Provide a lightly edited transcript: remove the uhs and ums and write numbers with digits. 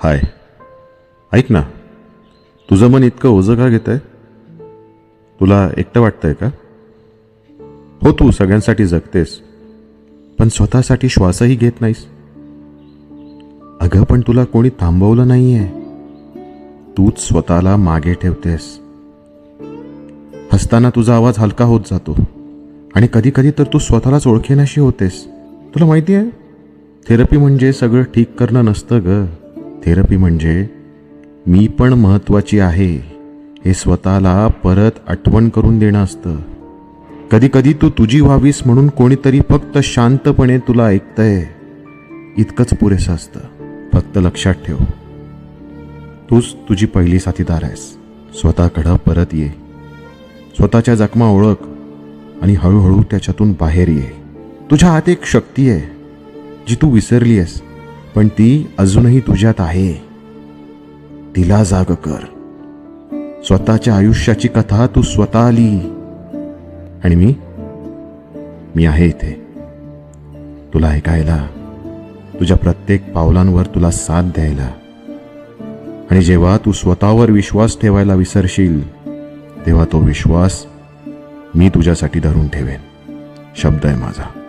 हाय, ऐक ना, तुझं मन इतकं ओझं का घेत आहे? तुला एकटं वाटतंय का? हो, तू सगळ्यांसाठी जगतेस, पण स्वतःसाठी श्वासही घेत नाहीस. अगं, पण तुला कोणी थांबवलं नाहीये. तूच स्वतःला मागे ठेवतेस. हसताना तुझा आवाज हलका होत जातो आणि कधी कधी तर तू स्वतःलाच ओळखेनाशी होतेस. तुला माहिती आहे, थेरपी म्हणजे सगळं ठीक करणं नसतं ग. थेरपी म्हणजे मी पण महत्वाची आहे हे स्वतःला परत आठवण करून देणं असतं. कधी कधी तू तुझी व्हावीस म्हणून कोणीतरी फक्त शांतपणे तुला ऐकतंय, इतकंच पुरेसं असतं. फक्त लक्षात ठेव, तूच तुझी पहिली साथीदार आहेस. स्वतःकडं परत ये, स्वतःच्या जखमा ओळख आणि हळूहळू त्याच्यातून बाहेर ये. तुझ्या हात एक शक्ती आहे जी तू विसरली आहेस, पण ती अजूनही तुझ्यात आहे. तिला जाग कर. स्वतःच्या आयुष्याची कथा तू स्वतः लिही आणि मी आहे इथे तुला ऐकायला, तुझ्या प्रत्येक पावलांवर तुला साथ द्यायला. आणि जेव्हा तू स्वतःवर विश्वास ठेवायला विसरशील, तेव्हा तो विश्वास मी तुझ्यासाठी धरून ठेवेन. शब्द आहे माझा.